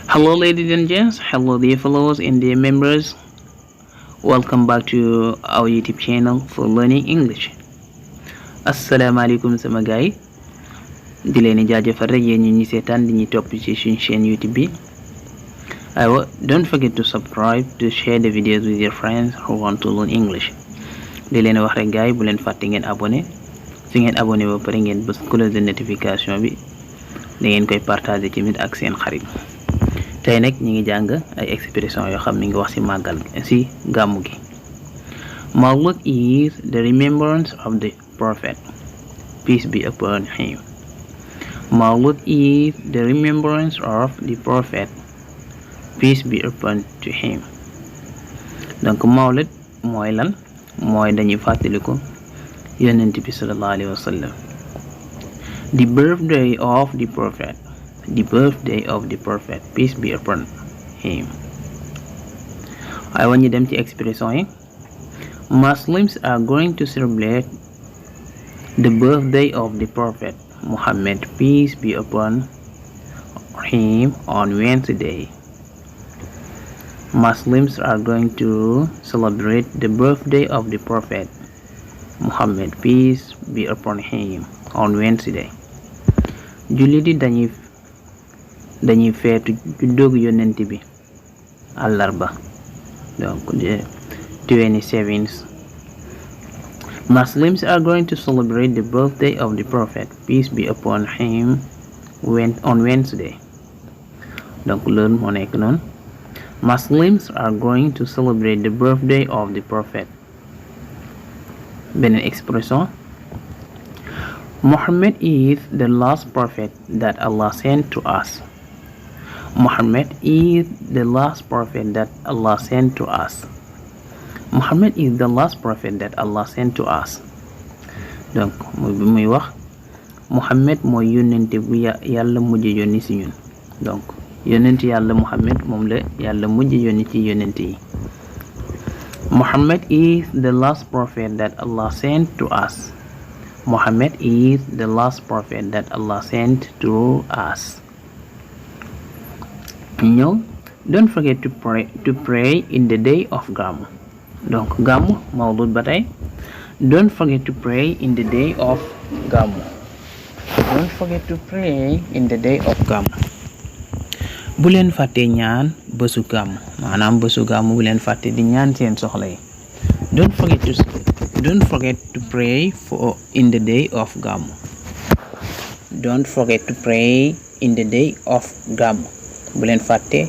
Hello, ladies and gents. Hello, dear followers and dear members. Welcome back to our YouTube channel for learning English. Asalaamaaleykum sama gaay di leen jaajëfal rek yéen ñi seetaan di ñu topp ci suñu chaîne YouTube bi. Don't forget to subscribe to share the videos with your friends who want to learn English. di leen wax rek gaay bu leen fàtte ngeen abonné su ngeen abonné ba pare ngeen bës cloche de notification bi da ngeen koy partager tamit ak seen xarit. tey nag ñi ngi jàng ay expression yoo xam mi ngi wax ci màggal ci gàmmu gi. Maolud is the remembrance of the prophet, peace be upon him. Maolud is the remembrance of the prophet, peace be upon to him. donc Maolud mooy lan mooy dañuy fàttaliku yonent bi sallallahu alayhi wa sallam. The birthday of the prophet, the birthday of the prophet, peace be upon him. ay wañu dem ci expression yi. Muslims are going to celebrate the birthday of the prophet Muhammad, peace be upon him, on Wednesday. Muslims are going to celebrate the birthday of the prophet Muhammad, peace be upon him, on Wednesday. jullit yi dañuy feetu juddóog yonent bi àllarba, donc the 27th. Muslims are going to celebrate the birthday of the prophet, peace be upon him, on Wednesday. donc loolu moo nekk noonu. Muslims are going to celebrate the birthday of the prophet. beneen expression. Muhammad is the last prophet that Allah sent to us. Muhammad is the last prophet that Allah sent to us. Muhammad is the last prophet that Allah sent to us. donc muy wax Muhammad mooy yónnente bu yàlla mujj yónni ci ñun. donc yónnent yàlla Muhammad moom la yàlla mujj yónni ci yónnent yi. Muhammad is the last prophet that Allah sent to us. Muhammad is the last prophet that Allah sent to us. ñëw. Don't forget to pray in the day of Gàmmu. donc Gàmmu Maolud ba tey. Don't forget to pray in the day of Gàmmu. Don't forget to pray in the day of Gàmmu. bu leen fàtte ñaan bésu Gàmmu, maanaam bésu Gàmmu bu leen fàtte di ñaan seen soxla yi. Don't forget to pray in the day of Gàmmu. Don't forget to pray in the day of Gàmmu. bu leen fàtte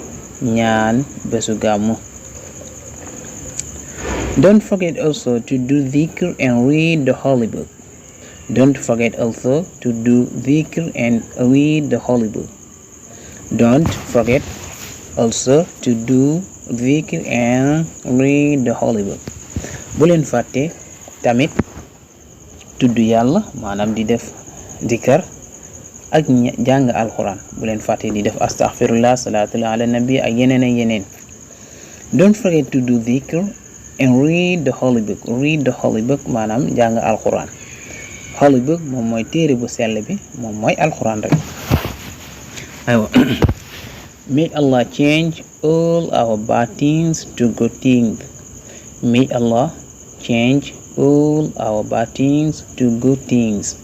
ñaan bésu Gàmmu. Don't forget also to do dhikr and read the holy book. Don't forget also to do dhikr and read the holy book. Don't forget also to do dhikr and read the holy book. bu leen fàtte tamit tudd yàlla, maanaam di def dhikr ak jàng alquran. bu leen fàtte di def astaghfirullah, salaatu ala nabi ak yeneen ak yeneen. Don't forget to do dhikr and read the holy book. Read the holy book maanaam jàng alquran. holy book moom mooy téere bu sell bi, moom mooy alquran rek. aywa. May Allah change all our bad things to good things. May Allah change all our bad things to good things.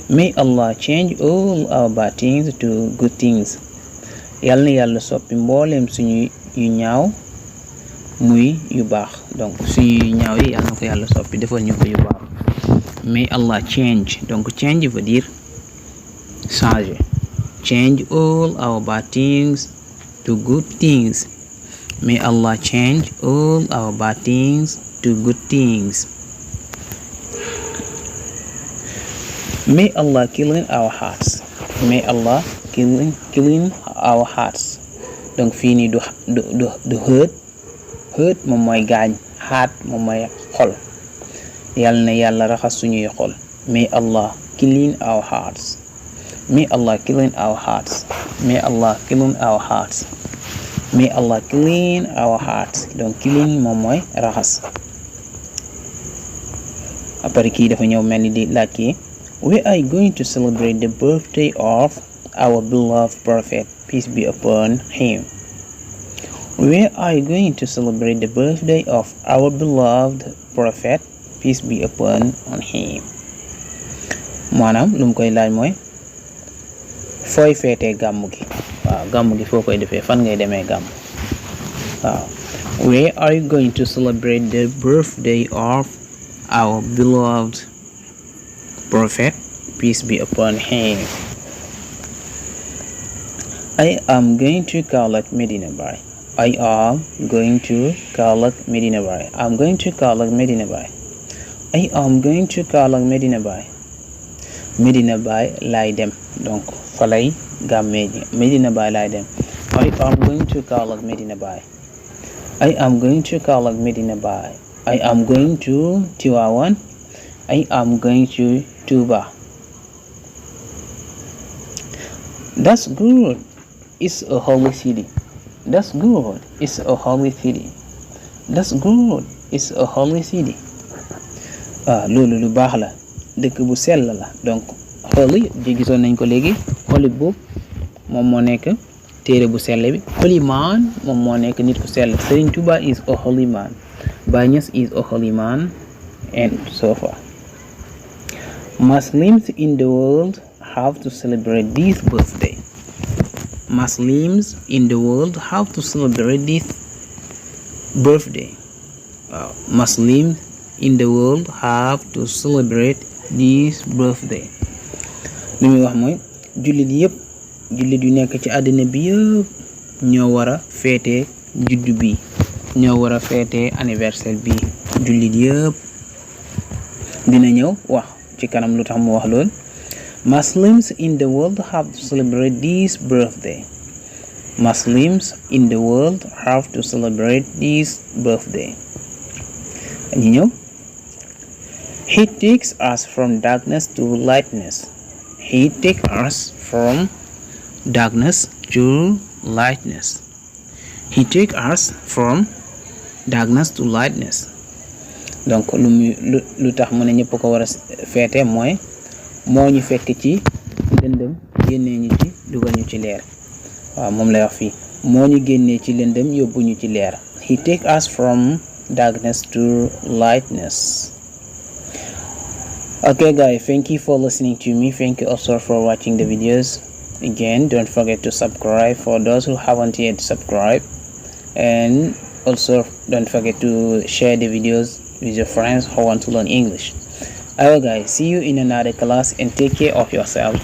May Allah change all our bad things to good things. yal na yàlla soppi mbooleem suñu yu ñaaw muy yu baax. donc suñu yu ñaaw yi yal na ko yàlla soppi defal ñu ko yu baax. May Allah change, donc change veut dire changer. Change all our bad things to good things. May Allah change all our bad things to good things. May Allah clean our hearts. May Allah clean our hearts. donc fii nii du hurt moom mooy gaañ, heart moom mooy xol. yal na yàlla raxas suñuy xol. May Allah clean our hearts. May Allah clean our hearts. May Allah clean our hearts. May Allah clean our hearts. donc clean moom mooy raxas. après kii dafa ñëw mel ni di laaj kii. We are going to celebrate the birthday of our beloved prophet, peace be upon him. Where are you going to celebrate the birthday of our beloved prophet, peace be upon him? maanaam lu mu koy laaj mooy fooy feetee gàmmu gi. waaw gàmmu gi foo koy defee, fan ngay demee gàmmu. waaw where are you going to celebrate the birthday of our beloved prophet, peace be upon him? I am going to Kaolack Medina Baye. I am going to Kaolack Medina Baye. I'm going to Kaolack Medina Baye. I am going to Kaolack Medina Baye. Medina Baye laay dem, donc fa lay gàmmee ji. Medina Baye laay dem. I am going to Kaolack Medina Baye. I am going to Kaolack Medina Baye. I am going to Tivaouane. I am going to Touba. That's good. It's a holy city. That's good. It's a holy city. That's good. It's a holy city. Loolu lu baax la, dëkk bu sell la. Donc holy ji gisoon nañ ko léegi. Holy book moom moo nekk téere bu sell bi. Holy man moom moo nekk nit ku sell. Serigne Touba is a holy man. Baye Niass is a holy man, and so far. Muslims in the world have to celebrate this birthday. Muslims in the world have to celebrate this birthday. Muslims in the world have to celebrate this birthday. li muy wax mooy jullit yu nekk ci àddina bi yëpp ñoo war a feetee juddu bi, ñoo war a feetee anniversaire bi. jullit yëpp dina ñëw wax ci kanam lu tax mu wax lool. Muslims in the world have to celebrate this birthday. Muslims in the world have to celebrate this birthday. ñu ñëw. He takes us from darkness to lightness. He takes us from darkness to lightness. He takes us from darkness to lightness. Donc lu tax mu ne ñëpp ko war a feete mooy moo ñu fekk ci lëndëm génnee ñu ci dugal ñu ci leer. waaw moom lay wax fii, moo ñu génnee ci lëndëm yóbbu ñu ci leer. He takes us from darkness to lightness. Okay guys, thank you for listening to me. Thank you also for watching the videos. Again, don't forget to subscribe for those who haven't yet subscribed, and also don't forget to share the videos with your friends who want to learn English. Alright guys, see you in another class and take care of yourself.